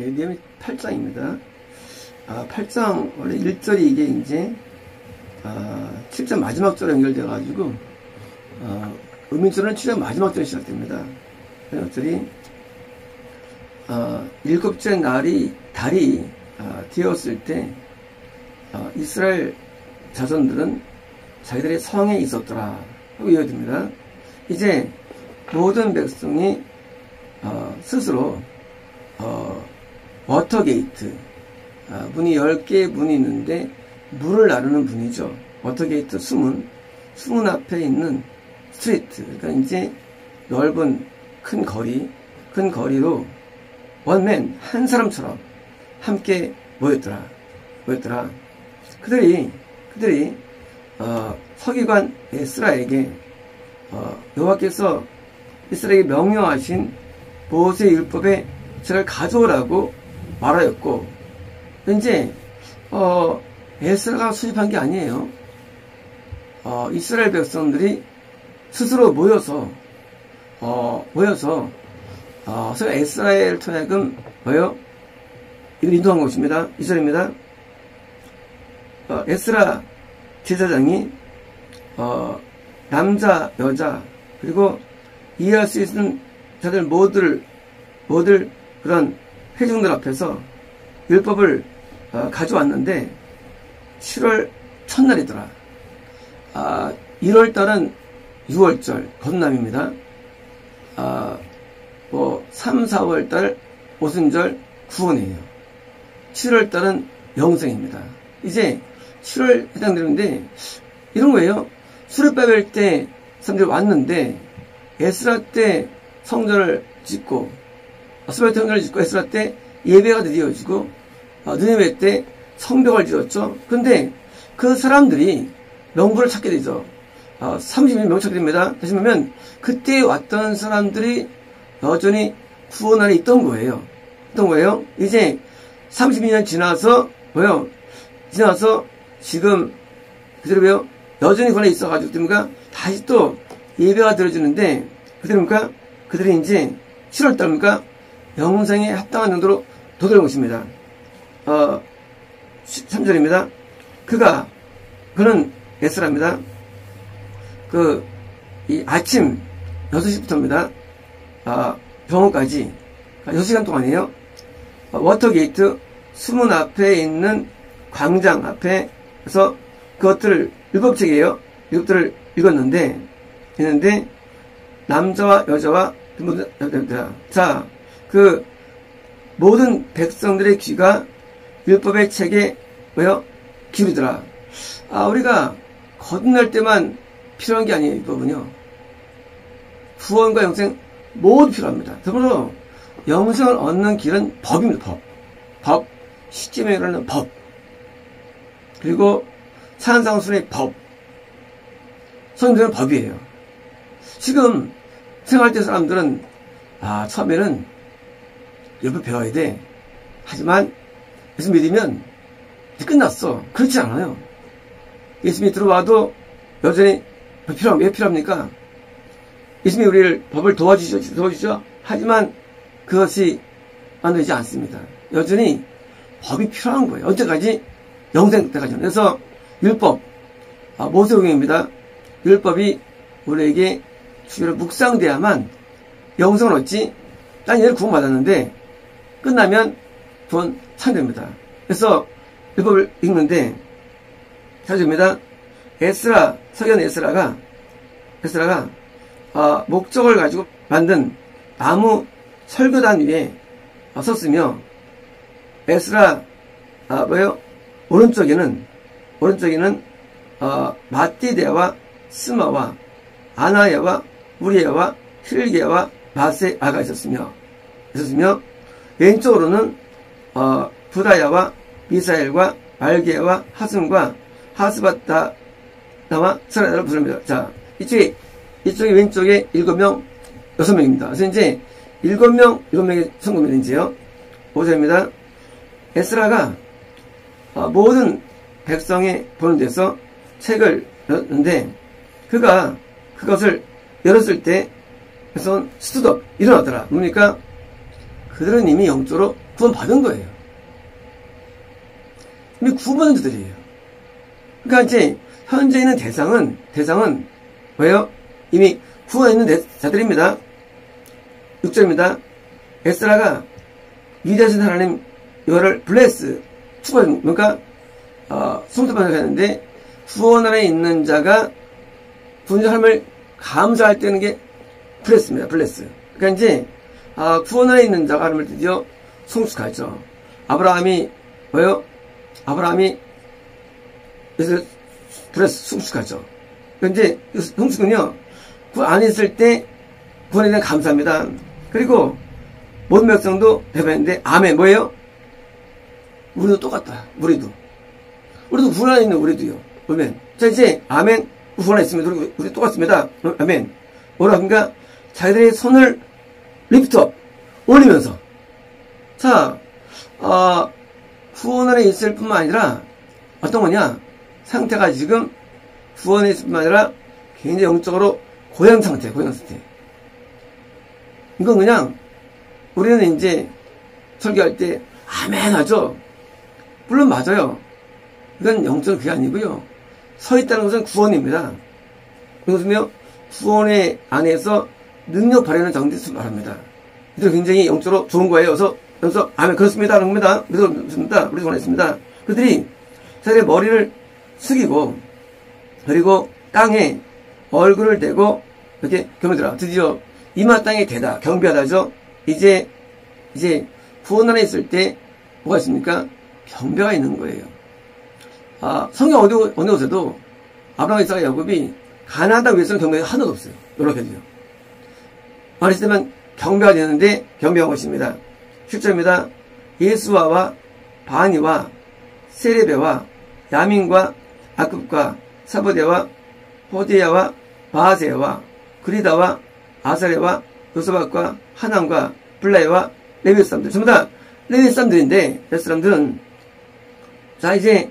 느헤미야 8장입니다. 8장 원래 1절이 이게 이제 7장 마지막 절에 연결되어가지고 음인절은 7장 마지막 절에 시작됩니다. 마지막 절이 일곱째 달이 되었을 때 이스라엘 자손들은 자기들의 성에 있었더라 하고 이어집니다. 이제 모든 백성이 스스로 워터게이트 문이 10개의 문이 있는데 물을 나르는 문이죠. 워터게이트 수문 앞에 있는 스트리트, 그러니까 이제 넓은 큰 거리로 원맨 한 사람처럼 함께 모였더라. 그들이 서기관 에스라에게 여호와께서 이스라엘에게 명령하신 모세의 율법의 책을 가져오라고 말하였고, 이제 에스라가 수집한 게 아니에요. 이스라엘 백성들이 스스로 모여서 에스라엘 토약은 이걸 인도한 것입니다. 이 절입니다. 에스라 제사장이 남자, 여자, 그리고 이해할 수 있는 자들 모두 그런 회중들 앞에서 율법을 가져왔는데 7월 첫날이더라. 1월달은 6월절 거듭남입니다. 3, 4월달 오순절 구원이에요. 7월달은 영생입니다. 이제 7월 해당되는데 이런 거예요. 수르바벨 때 사람들이 왔는데 에스라 때 성전을 짓고 에스라 때 예배가 드려지고 느헤미야 때 성벽을 지었죠. 그런데 그 사람들이 명부를 찾게 되죠. 30일 명찾게 됩니다. 다시 보면 그때 왔던 사람들이 여전히 구원 안에 있던 거예요. 이제 32년 지나서 지금 그대로 여전히 구원에 있어가지고 됩니까? 다시 또 예배가 드려지는데 그들이 이제 7월달입니까? 영생에 합당한 정도로 도달한 것입니다. 3절입니다. 그는 에스라입니다. 이 아침 6시부터입니다. 병원까지 6시간 동안이에요. 워터게이트 수문 앞에 있는 광장 앞에서 그것들을 7책이에요. 7들을 읽었는데 남자와 여자와 자, 모든 백성들의 귀가 율법의 책에 기울이더라. 우리가 거듭날 때만 필요한 게 아니에요. 율법은요. 구원과 영생 모두 필요합니다. 더불어 영생을 얻는 길은 법입니다. 법. 시점에 이르는 법. 그리고 산상순의 법. 성경은 법이에요. 지금 생활 때 사람들은 처음에는 율법 배워야 돼. 하지만 예수 믿으면 이제 끝났어. 그렇지 않아요. 예수 믿 들어와도 여전히 왜 필요합니까? 예수님이 우리를 법을 도와주죠. 하지만 그것이 만들지 않습니다. 여전히 법이 필요한 거예요. 언제까지? 영생 때까지. 그래서 율법, 모세오경입니다. 율법이 우리에게 주로 묵상돼야만 영생을 얻지. 난 얘를 구원받았는데 끝나면 구원 찬됩니다. 그래서 율법을 읽는데 찾아줍니다. 서기관 에스라가 목적을 가지고 만든 나무 설교단 위에 섰으며 에스라 오른쪽에는 마띠데와 스마와 아나야와 우리야와 힐게와 마세아가 있었으며 왼쪽으로는 부다야와 미사엘과 말게와 하승과 하스바다나와 스라다를 부릅니다. 자, 이쪽에 왼쪽에 7명, 6명입니다. 그래서 이제 7명의 성도면인지요. 5절입니다. 에스라가 모든 백성의 보는 데서 책을 열었는데 그가 그것을 열었을 때 그래서 스투덕 일어나더라. 뭡니까? 그들은 이미 영적으로 구원 받은 거예요. 이미 구원받은 자들이에요. 그러니까 이제 현재 있는 대상은 뭐예요? 이미 구원에 있는 자들입니다. 6절입니다. 에스라가 위대하신 하나님 이거를 블레스 축원 그러니까 성토반을 하는데 구원 안에 있는 자가 구원자 하나님을 감사할 때 하는 게 블레스입니다. 블레스. 그러니까 이제 구원 안에 있는 자가 하나님을 드디어 성숙하죠. 아브라함이 뭐예요? 아브라함이 그래서 블레스 성숙하죠. 그러니까 이제 성숙은요 그 안에 있을 때 구원에 대한 감사합니다. 그리고 모든 백성도 대변인데 아멘 뭐예요? 우리도 똑같다. 우리도 구원 안에 있는 우리도요. 아멘. 자 이제 아멘 구원 안에 있습니다. 우리 똑같습니다. 아멘. 뭐라 합니까? 자기들의 손을 리프트업 올리면서 자 구원 안에 있을 뿐만 아니라 어떤 거냐 상태가 지금 구원에 있을 뿐만 아니라 굉장히 영적으로 고양 상태. 이건 그냥 우리는 이제 설교할 때 아멘 하죠. 물론 맞아요. 이건 영적인 그게 아니고요. 서 있다는 것은 구원입니다. 이것은요 구원의 안에서 능력 발휘하는 장치를 말합니다. 이들 굉장히 영적으로 좋은 거예요. 그래서 아멘 그렇습니다. 그럽니다. 그렇습니다. 우리 원했습니다. 그들이 자기의 머리를 숙이고 그리고 땅에 얼굴을 대고 이렇게 경배하더라. 드디어 이마 땅에 대다 경배하다죠. 이제 구원 안에 있을 때 뭐가 있습니까? 경배가 있는 거예요. 성경 어느 곳에도 아브라함, 이삭과 야곱이 가나안을 위해서는 경배가 하나도 없어요. 노력해도요. 말했을 때만 경배가 되는데 경배한 것입니다. 10절입니다. 예수아와 바니와 세레베와 야민과 아급과 사보데와 호디야와 바하세와 그리다와 아사레와 요소박과 하남과 블라이와 레위 사람들 전부 다 레위 사람들인데 레위 사람들은 자 이제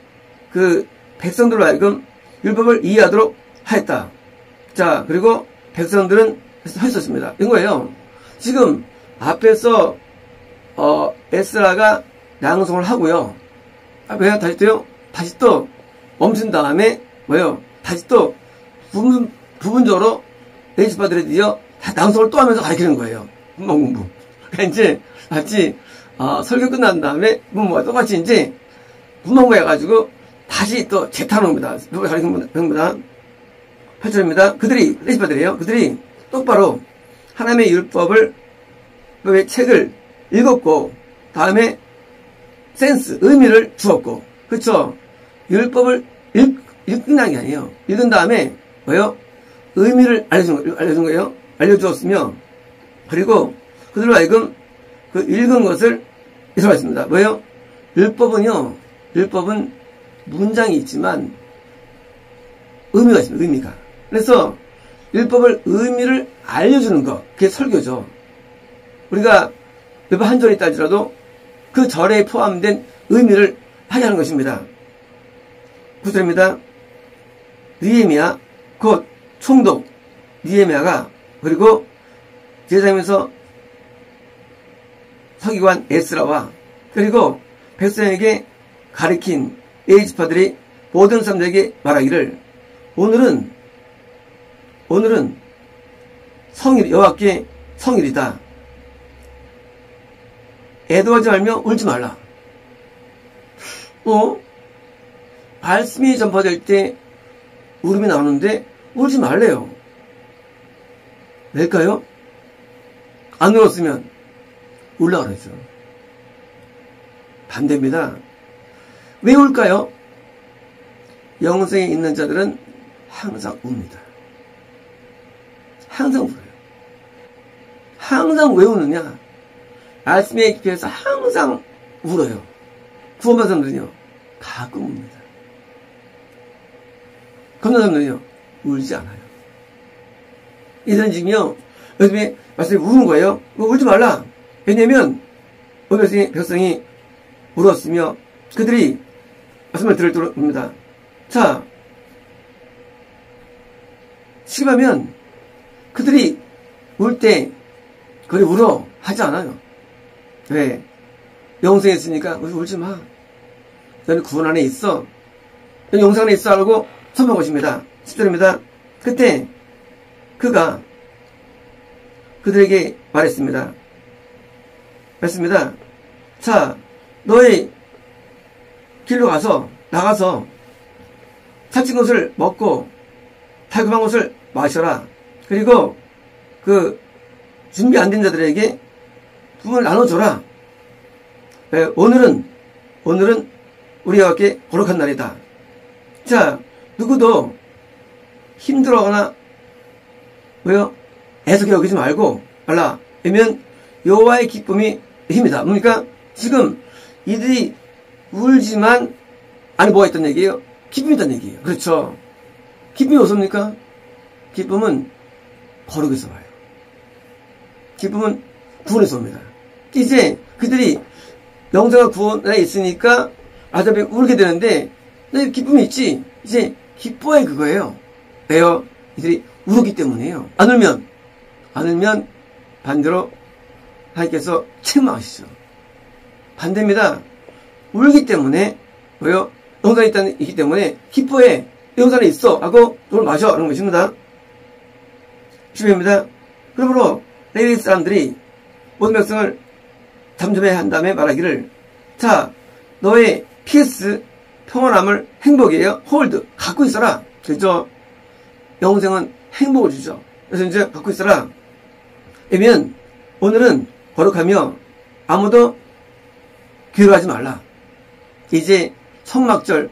그 백성들로 하여금 율법을 이해하도록 하였다. 자 그리고 백성들은 했었습니다. 이런 거예요. 지금 앞에서 에스라가 낭송을 하고요. 왜 다시 또 멈춘 다음에 뭐예요? 다시 또 부분적으로 레이스파들에 드디어 다 낭송을 또 하면서 가르치는 거예요. 문방공부. 그러니까 이제 마치 설교 끝난 다음에 문방공부가 똑같이 이제 문방공부 해가지고 다시 또 재탄합니다. 가르치는 겁니다. 8절입니다. 그들이 레이스파들이에요. 그들이 똑바로 하나님의 율법의 책을 읽었고 다음에 의미를 주었고 그렇죠. 율법을 읽는 게 아니에요. 읽은 다음에 뭐요? 의미를 알려준 거예요. 알려주었으며 그리고 그들로 하여금 그 읽은 것을 이설했습니다. 뭐예요? 율법은 문장이 있지만 의미가 있습니다. 의미가. 그래서 율법을 의미를 알려주는 것 그게 설교죠. 우리가 율법 한 절이 있다지라도 그 절에 포함된 의미를 하게 하는 것입니다. 9절입니다. 느헤미야 곧 총독 느헤미야가 그리고 제사장에서 서기관 에스라와 그리고 백성에게 가르친 레위지파들이 모든 사람들에게 말하기를 오늘은 성일 여호와께 성일이다. 애도하지 말며 울지 말라. 말씀이 전파될 때 울음이 나오는데 울지 말래요. 왜일까요? 안 울었으면 울라 그러죠. 반대입니다. 왜 울까요? 영생에 있는 자들은 항상 웁니다. 항상 울어요. 항상 왜 우느냐? 말씀에 깊이해서 항상 울어요. 구원받은 사람들은요, 가끔 웁니다. 겁난 사람들은요, 울지 않아요. 이들은 지금요, 요즘에 말씀에 우는 거예요. 울지 말라. 왜냐면, 백성이 울었으며, 그들이 말씀을 들을 겁니다. 자, 시기하면, 그들이 울 때, 그리 울어. 하지 않아요. 왜? 영생에 있으니까 울지 마. 너는 구원 안에 있어. 너는 영생 안에 있어. 하고 선포한 것입니다. 10절입니다. 그때 그가 그들에게 말했습니다. 자, 너희 길로 나가서 살찐 것을 먹고 달콤한 것을 마셔라. 그리고 그 준비 안 된 자들에게 부분을 나눠줘라. 오늘은 우리와 함께 거룩한 날이다. 자, 누구도 힘들어하거나 애석히 여기지 말라. 왜냐면 여호와의 기쁨이 힘이다. 뭡니까? 지금 이들이 울지만 안에 뭐가 있다는 얘기예요? 기쁨이 있다는 얘기예요. 그렇죠. 기쁨이 어디서입니까? 기쁨은 거룩에서 와요. 기쁨은 구원에서 옵니다. 이제 그들이 영생과 구원에 있으니까 아잡이 울게 되는데 너 기쁨이 있지? 이제 기뻐해 그거예요. 왜요? 이들이 울었기 때문이에요. 안 울면 반대로 하나님께서 책망하시죠. 반대입니다. 울기 때문에 왜요? 영산에 있기 때문에 기뻐해. 영산에 있어 하고 돈을 마셔 하는 것입니다. 10회입니다. 그러므로 레위 사람들이 모든 백성을 잠잠해 한 다음에 말하기를, 자, 너의 PS 평안함을 행복이에요. 홀드 갖고 있어라. 그렇죠? 영생은 행복을 주죠. 그래서 이제 갖고 있어라. 그러면 오늘은 거룩하며 아무도 괴로워하지 말라. 이제 성막절이에요.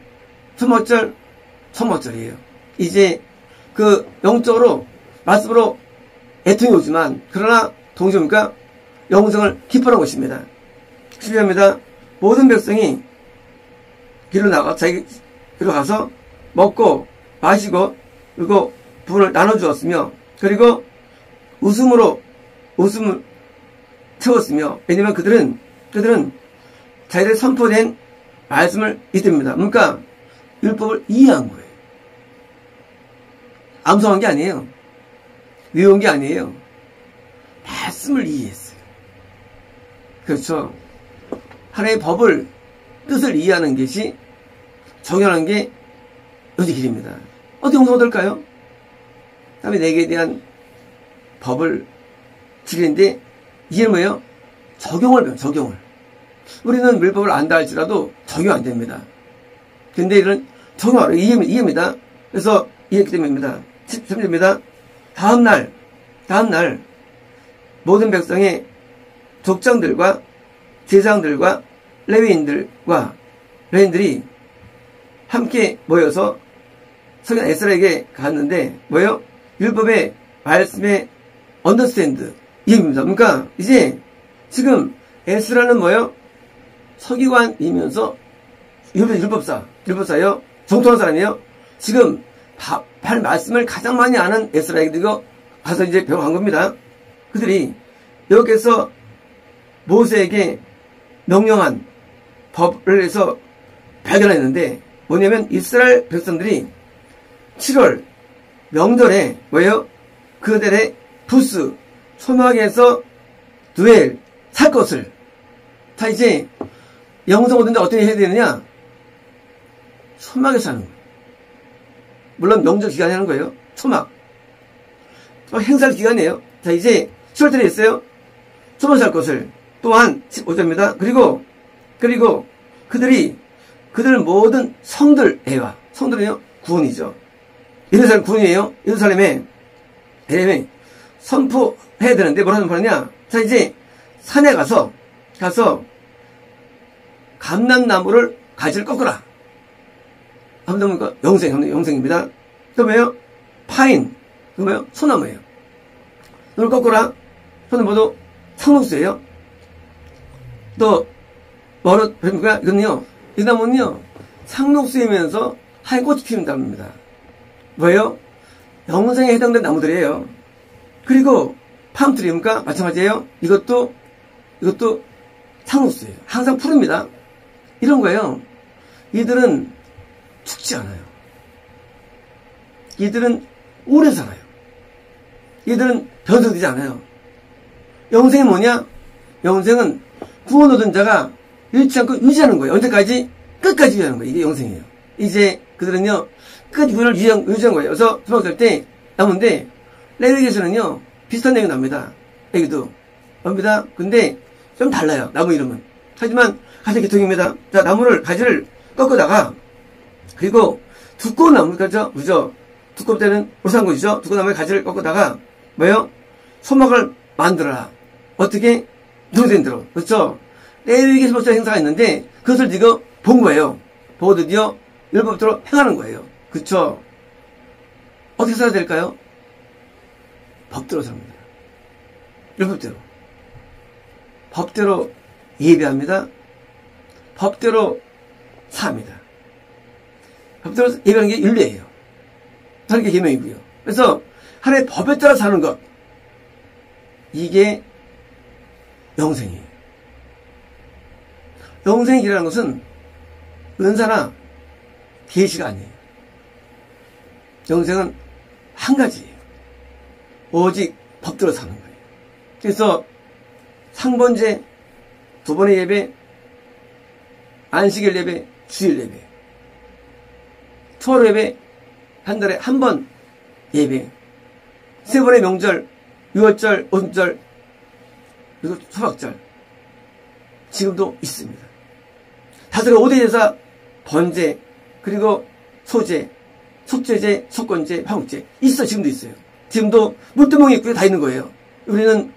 이제 그 영적으로 말씀으로 애통이 오지만 그러나 동시에 영생을 기뻐하는 것입니다. 12절입니다. 모든 백성이 자기 길로 가서 먹고 마시고 그리고 분을 나눠주었으며 그리고 웃음을 채웠으며 왜냐면 그들은 자기들 선포된 말씀을 잊습니다. 그러니까 율법을 이해한 거예요. 암송한 게 아니에요. 외운 게 아니에요. 말씀을 이해했어요. 그렇죠. 하나님의 법을 뜻을 이해하는 것이 적용하는 게 요지 길입니다. 어떻게 용서가 될까요? 다음에 내게 대한 법을 지키는데 이게 뭐예요? 적용을. 우리는 율법을 안다 할지라도 적용 안 됩니다. 근데 이런 적용하라. 이해입니다. 그래서 이해했기 때문입니다. 13절입니다. 다음 날 모든 백성의 족장들과 제사장들과 레위인들이 함께 모여서 서기관 에스라에게 갔는데 뭐예요? 율법의 말씀의 언더스탠드 이해입니다. 그러니까 이제 지금 에스라는 뭐예요? 서기관이면서 율법사예요. 정통한 사람이에요. 지금 할 말씀을 가장 많이 아는 에스라에게 가서 이제 배워간 겁니다. 그들이 여기에서 모세에게 명령한 법을 해서 발견했는데 뭐냐면 이스라엘 백성들이 7월 명절에 뭐예요? 그들의 부스 소막에서 두엘 살 것을 다 이제 영성 오는데 어떻게 해야 되느냐? 소막에서 하는 거예요. 물론 명절 기간에 하는 거예요. 소막. 행사 기간이에요. 자, 이제 7월달에 있어요. 소막 살 것을. 또한 15절입니다. 그리고 그들 모든 성들에와 성들은요 구원이죠. 예루살렘 구원이에요. 예루살렘에 선포해야 되는데 뭐라 선포하느냐? 자, 이제 산에 가서 감람나무를 가지를 꺾어라. 감람나무가 영생입니다. 또 뭐예요? 파인. 그 뭐예요? 소나무예요. 이걸 꺾어라. 소는 모두 상록수예요. 또 뭐로 그러니까 이거는요. 이 나무는요. 상록수이면서 하얀 꽃이 피운답니다. 뭐예요? 영생에 해당되는 나무들이에요. 그리고 팜트리니까 마찬가지예요. 이것도 상록수예요. 항상 푸릅니다. 이런 거예요. 이들은 죽지 않아요. 이들은 오래 살아요. 이들은 변성되지 않아요. 영생이 뭐냐? 영생은 구원 얻은 자가 잃지 않고 유지하는 거예요. 언제까지? 끝까지 유지하는 거예요. 이게 영생이에요. 이제 그들은요, 끝까지 구원을 유지한 거예요. 그래서 수박할 때 나무인데, 레위기에서는요, 비슷한 내용이 납니다. 여기도. 납니다. 근데 좀 달라요. 나무 이름은. 하지만 같은 계통입니다. 자, 나무를, 가지를 꺾어다가, 그리고 두꺼운 나무, 그죠? 두껍을 때는 오산 것이죠. 두꺼운 나무의 가지를 꺾어다가, 뭐예요? 소막을 만들어라. 어떻게? 누구든 들어. 그렇죠? 레위기에서 목자 행사가 있는데, 그것을 지금 본 거예요. 보고 드디어 율법대로 행하는 거예요. 그쵸? 어떻게 살아야 될까요? 법대로 삽니다. 율법대로. 법대로 예배합니다. 법대로 삽니다. 법대로 예배하는 게 율례예요. 사는 게 계명이고요. 그래서 하나님의 법에 따라 사는 것, 이게 영생이에요. 영생의 길이라는 것은 은사나 계시가 아니에요. 영생은 한 가지예요. 오직 법대로 사는 거예요. 그래서 상번제, 두 번의 예배, 안식일 예배, 주일 예배, 초월 예배, 한 달에 한 번 예배, 세 번의 명절, 유월절, 오순절, 그리고 초막절, 지금도 있습니다. 다섯의 5대 제사, 번제, 그리고 소제, 속죄제, 속건제, 화목제 있어. 지금도 있어요. 지금도 물두멍이 있고요. 다 있는 거예요. 우리는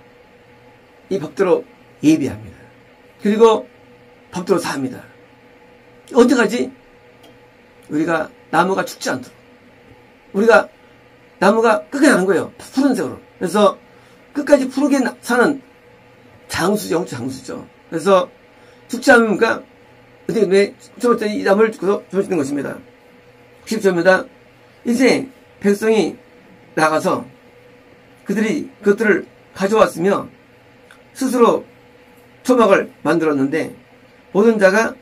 이 법대로 예배합니다. 그리고 법대로 삽니다. 언제까지? 우리가 나무가 죽지 않도록. 우리가 나무가 끝까지 나는 거예요. 푸른색으로. 그래서 끝까지 푸르게 사는 장수죠. 영적 장수죠. 그래서 죽지 않으니까 어떻게 첫 번째 이 나무를 죽어서 주어지는 것입니다. 10절입니다. 이제 백성이 나가서 그들이 그것들을 가져왔으며 스스로 초막을 만들었는데 모든 자가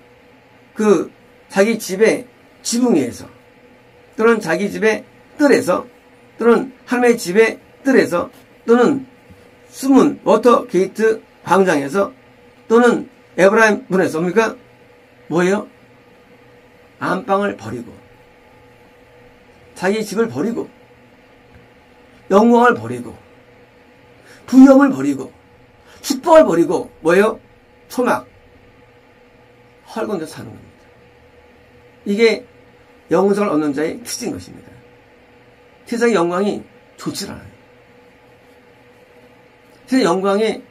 그 자기 집의 지붕 위에서 또는 자기 집의 뜰에서 또는 하나님의 집의 뜰에서 또는 수문 워터 게이트 광장에서 또는 에브라임 문에서 뭡니까? 뭐예요? 안방을 버리고 자기 집을 버리고 영광을 버리고 부귀함을 버리고 축복을 버리고 뭐예요? 초막 헐건 데 사는 겁니다. 이게 영생을 얻는 자의 특징인 것입니다. 세상의 영광이 좋지 않아요. 세상의 영광에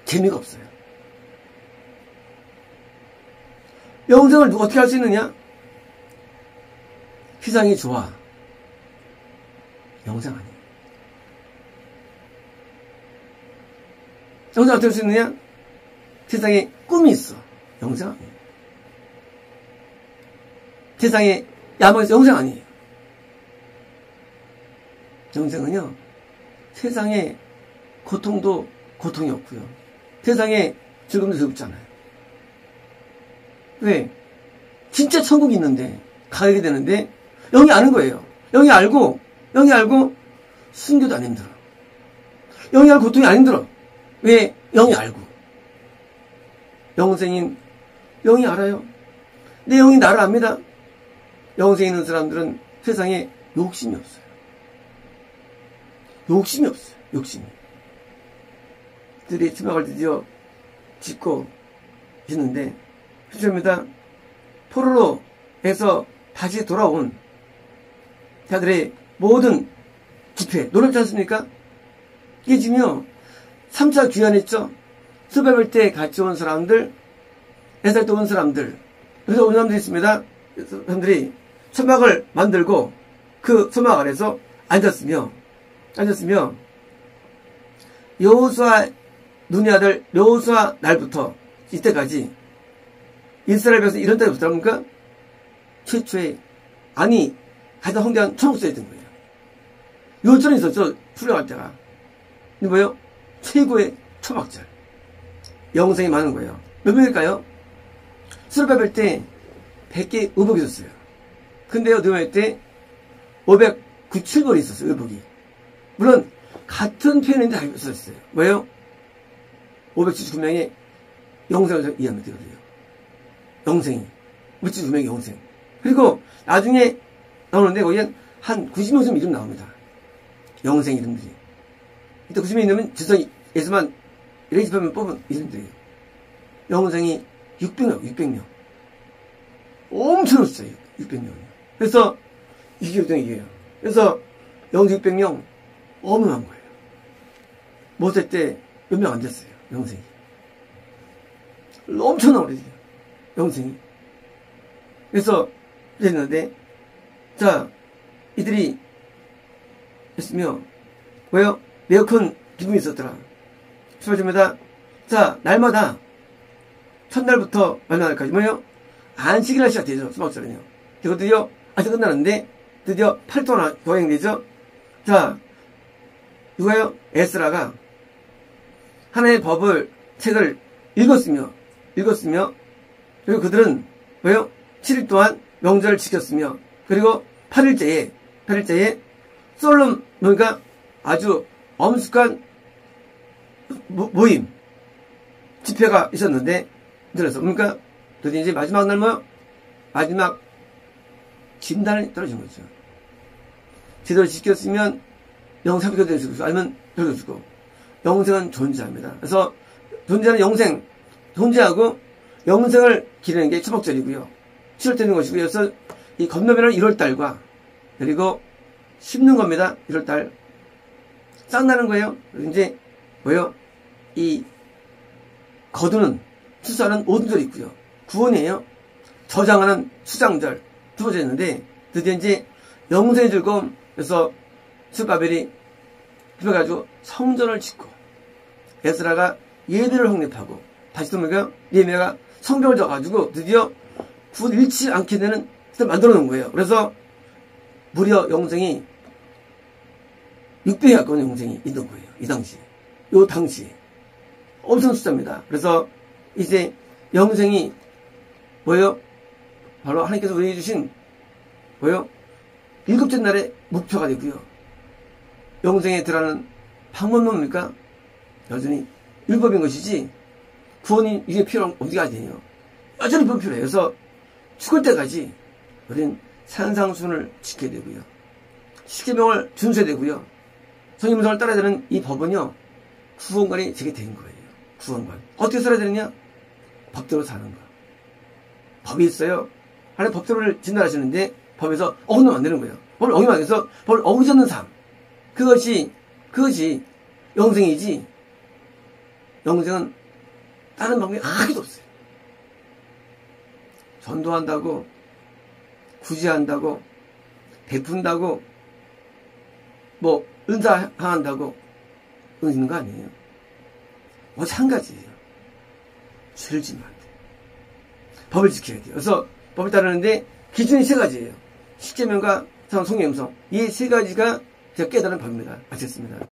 재미가 없어요. 영생을 누가 어떻게 할 수 있느냐? 세상이 좋아. 영생 아니에요. 영생 어떻게 할 수 있느냐? 세상에 꿈이 있어. 영생 아니에요. 세상에 야망이 있어. 영생 아니에요. 영생은요, 세상에 고통도 고통이 없고요. 세상에 즐거움도 즐겁지 않아요. 왜? 진짜 천국이 있는데, 가게 되는데, 영이 아는 거예요. 영이 알고, 순교도 안 힘들어. 영이 알고 고통이 안 힘들어. 왜? 영이 알고. 영생인, 영이 알아요. 내 영이 나를 압니다. 영생에 있는 사람들은 세상에 욕심이 없어요. 욕심이 없어요. 욕심이. 그들이 초막을 드디어 짓고 있는데, 실제입니다. 포로로에서 다시 돌아온 자들의 모든 집회, 노력지 않습니까? 이게 지금요, 3차 귀환했죠? 수배할 때 같이 온 사람들, 4살 때 온 사람들, 그래서 온 사람들이 있습니다. 사람들이 초막을 만들고 그 초막 아래서 앉았으며, 여호수아 눈의 아들 여호수아 날부터 이때까지 이스라엘 백성 이런 때부터 합니까? 최초의 가장 성대한 초막절이었던 거예요. 요절이 있었죠. 풀려갈 때가. 근데 뭐예요? 최고의 초막절. 영생이 많은 거예요. 몇 명일까요? 수르바벨 때 100개 의복이 있었어요. 근데요, 느헤미야 때 597벌이 있었어요. 의복이. 물론 같은 표현인데 다 있었어요. 뭐예요? 579명의 영생을 이해하면 되거든요. 영생이. 물질 두 명의 영생. 그리고 나중에 나오는데 거기엔 한 90명 이름 나옵니다. 영생 이름들이. 이때 90명 이름은 지성에서만 레이지파면 뽑은 이름들이에요. 영생이 600명. 엄청 숫자예요. 600명. 그래서 이게 이게요. 그래서 영생 600명 어마어마한 거예요. 못할 때 몇 명 안 됐어요. 영생이. 엄청난 오래돼요. 영생이. 그래서 그랬는데 자 이들이 했으며 뭐요? 매우 큰 기쁨이 있었더라. 18절마다 자 날마다 첫날부터 마지막날까지 뭐요? 안식일날 시작되죠. 수박절은요. 그리고 드디어 아직 끝나는데 드디어 8일 동안 거행되죠. 자 누가요? 에스라가 하나님의 책을 읽었으며 그리고 그들은 뭐요? 7일 동안 명절을 지켰으며 그리고 8일째에 솔롬 그러니까 아주 엄숙한 모임 집회가 있었는데 그래서 그러니까 드디어 이제 마지막 날 마지막 진단이 떨어진 거죠. 제대로 지켰으면 영생이 되어줄 수 있고 아니면 되어주고 영생은 존재합니다. 그래서 존재하는 영생 존재하고 영생을 기르는 게 초복절이고요. 7월 되는 것이고요. 그래서 이 건너면은 1월달과 그리고 심는 겁니다. 1월달 싹 나는 거예요. 그리고 이제 뭐요? 이 거두는 추수하는 오순절이 있고요. 구원이에요. 저장하는 수장절 두 번째 있는데 드디어 이제 영생의 즐거움 그래서 스바벨이 그래가지고 성전을 짓고 에스라가 예배를 확립하고 다시 또 뭐가 예배가 성경을 져가지고 드디어 구원 잃지 않게 되는 만들어 놓은 거예요. 그래서 무려 영생이 600여 가까운 영생이 있는 거예요. 이 당시에. 요 당시에. 엄청 숫자입니다. 그래서 이제 영생이 뭐예요? 바로 하나님께서 우리에게 주신 뭐예요? 7째 날의 목표가 되고요. 영생에 들어가는 방법은 뭡니까? 여전히 율법인 것이지 구원이 이게 필요한 어디가 아니에요. 여전히 필요해요. 그래서 죽을 때까지 우리는 산상순을 지켜야 되고요. 십계명을 준수해야 되고요. 성경문상을 따라야 되는 이 법은요. 구원관이 되게 된 거예요. 구원관. 어떻게 살아야 되느냐? 법대로 사는 거. 법이 있어요. 하나님 법대로를 진단하시는데 법에서 어긋나면 안 되는 거예요. 법을 어기면 안 돼서 법을 어기지 않는 삶. 그것이 영생이지. 영생은 다른 방법이 하나도 없어요. 전도한다고, 구제한다고, 베푼다고, 은사 항한다고, 그건 있는 거 아니에요. 오직 한 가지예요. 죄를 지면 안 돼요. 법을 지켜야 돼요. 그래서 법을 따르는데 기준이 세 가지예요. 십계명과 성령의 음성. 이 세 가지가 제가 깨달은 법입니다. 마쳤습니다.